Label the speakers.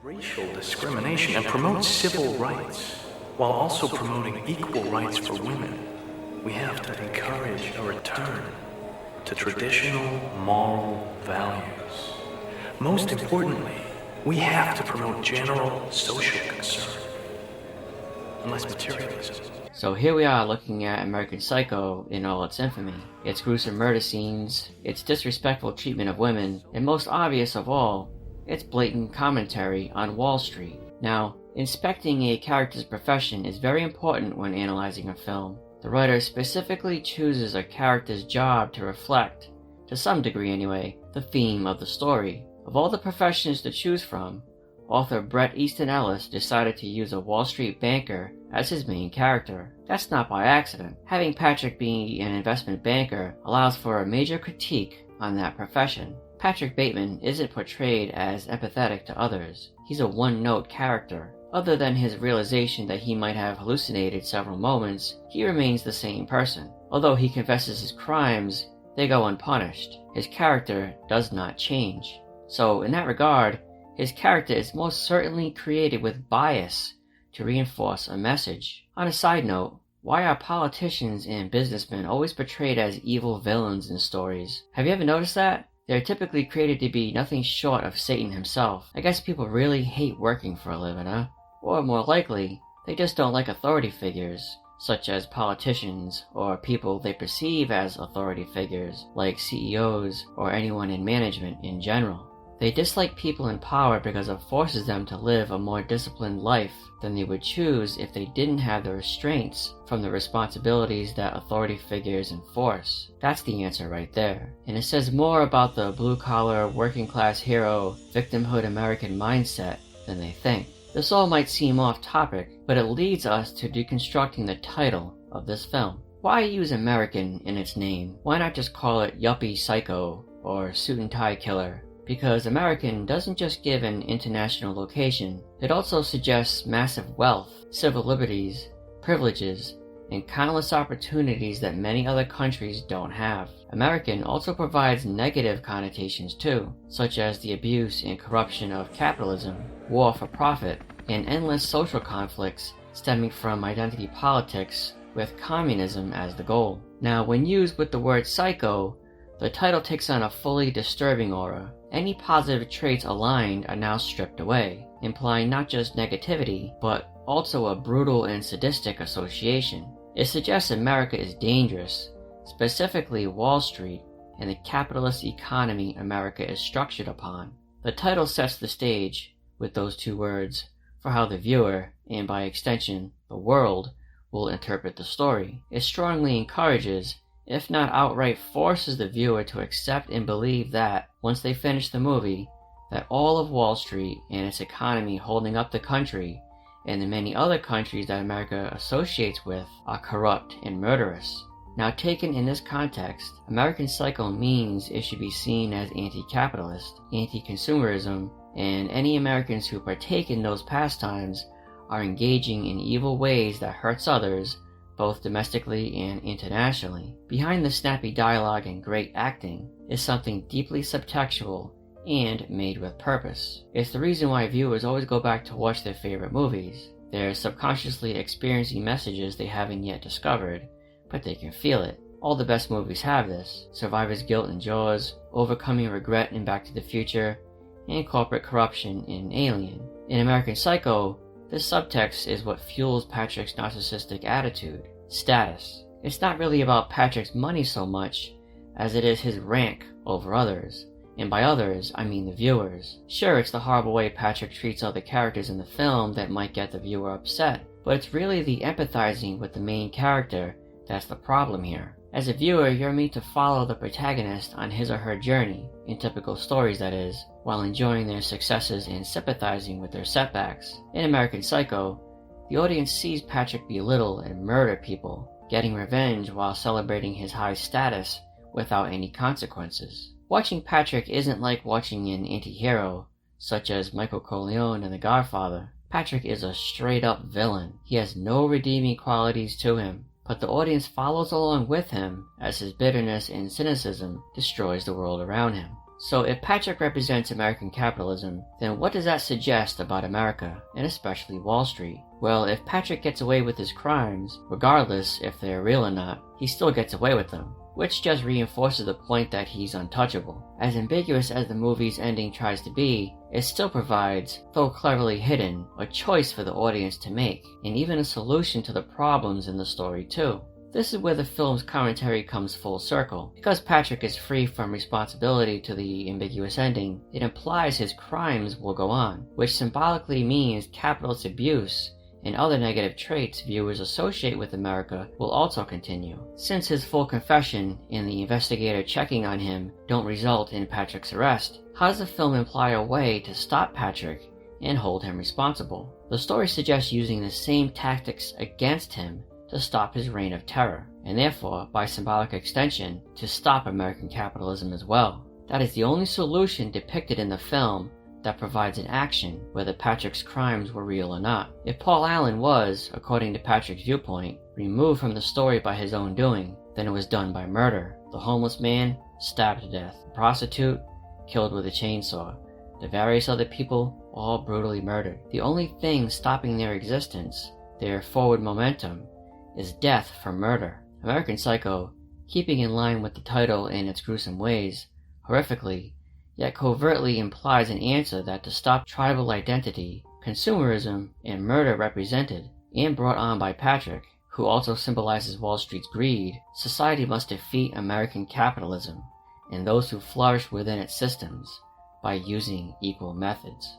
Speaker 1: racial discrimination and promote civil rights, while also promoting equal rights for women. We have to encourage a return to traditional moral values. Most importantly, we have to promote general social concern, and less materialism.
Speaker 2: So here we are looking at American Psycho in all its infamy, its gruesome murder scenes, its disrespectful treatment of women, and most obvious of all, its blatant commentary on Wall Street. Now, inspecting a character's profession is very important when analyzing a film. The writer specifically chooses a character's job to reflect, to some degree anyway, the theme of the story. Of all the professions to choose from, author Bret Easton Ellis decided to use a Wall Street banker as his main character. That's not by accident. Having Patrick be an investment banker allows for a major critique on that profession. Patrick Bateman isn't portrayed as empathetic to others. He's a one-note character. Other than his realization that he might have hallucinated several moments, he remains the same person. Although he confesses his crimes, they go unpunished. His character does not change. So, in that regard, his character is most certainly created with bias to reinforce a message. On a side note, why are politicians and businessmen always portrayed as evil villains in stories? Have you ever noticed that? They're typically created to be nothing short of Satan himself. I guess people really hate working for a living, huh? Or more likely, they just don't like authority figures, such as politicians or people they perceive as authority figures, like CEOs or anyone in management in general. They dislike people in power because it forces them to live a more disciplined life than they would choose if they didn't have the restraints from the responsibilities that authority figures enforce. That's the answer right there. And it says more about the blue-collar, working-class hero, victimhood American mindset than they think. This all might seem off-topic, but it leads us to deconstructing the title of this film. Why use American in its name? Why not just call it Yuppie Psycho or Suit and Tie Killer? Because American doesn't just give an international location, it also suggests massive wealth, civil liberties, privileges, and countless opportunities that many other countries don't have. American also provides negative connotations too, such as the abuse and corruption of capitalism, war for profit, and endless social conflicts stemming from identity politics with communism as the goal. Now, when used with the word psycho, the title takes on a fully disturbing aura. Any positive traits aligned are now stripped away, implying not just negativity, but also a brutal and sadistic association. It suggests America is dangerous, specifically Wall Street and the capitalist economy America is structured upon. The title sets the stage, with those two words, for how the viewer, and by extension, the world, will interpret the story. It strongly encourages, if not outright forces the viewer to accept and believe that, once they finish the movie, that all of Wall Street and its economy holding up the country, and the many other countries that America associates with, are corrupt and murderous. Now, taken in this context, American Psycho means it should be seen as anti-capitalist, anti-consumerism, and any Americans who partake in those pastimes are engaging in evil ways that hurts others, both domestically and internationally. Behind the snappy dialogue and great acting is something deeply subtextual and made with purpose. It's the reason why viewers always go back to watch their favorite movies. They're subconsciously experiencing messages they haven't yet discovered, but they can feel it. All the best movies have this. Survivor's Guilt in Jaws, Overcoming Regret in Back to the Future, and corporate corruption in Alien. In American Psycho, this subtext is what fuels Patrick's narcissistic attitude, status. It's not really about Patrick's money so much as it is his rank over others. And by others, I mean the viewers. Sure, it's the horrible way Patrick treats other characters in the film that might get the viewer upset, but it's really the empathizing with the main character that's the problem here. As a viewer, you're made to follow the protagonist on his or her journey, in typical stories that is, while enjoying their successes and sympathizing with their setbacks. In American Psycho, the audience sees Patrick belittle and murder people, getting revenge while celebrating his high status without any consequences. Watching Patrick isn't like watching an anti-hero, such as Michael Corleone in The Godfather. Patrick is a straight-up villain. He has no redeeming qualities to him, but the audience follows along with him as his bitterness and cynicism destroys the world around him. So if Patrick represents American capitalism, then what does that suggest about America, and especially Wall Street? Well, if Patrick gets away with his crimes, regardless if they're real or not, he still gets away with them, which just reinforces the point that he's untouchable. As ambiguous as the movie's ending tries to be, it still provides, though cleverly hidden, a choice for the audience to make, and even a solution to the problems in the story too. This is where the film's commentary comes full circle. Because Patrick is free from responsibility to the ambiguous ending, it implies his crimes will go on, which symbolically means capitalist abuse and other negative traits viewers associate with America will also continue. Since his full confession and the investigator checking on him don't result in Patrick's arrest, how does the film imply a way to stop Patrick and hold him responsible? The story suggests using the same tactics against him to stop his reign of terror, and therefore, by symbolic extension, to stop American capitalism as well. That is the only solution depicted in the film that provides an action whether Patrick's crimes were real or not. If Paul Allen was, according to Patrick's viewpoint, removed from the story by his own doing, then it was done by murder. The homeless man, stabbed to death. The prostitute, killed with a chainsaw. The various other people, all brutally murdered. The only thing stopping their existence, their forward momentum, is death from murder. American Psycho, keeping in line with the title and its gruesome ways, horrifically, yet covertly implies an answer that to stop tribal identity, consumerism, and murder represented and brought on by Patrick, who also symbolizes Wall Street's greed, society must defeat American capitalism and those who flourish within its systems by using equal methods.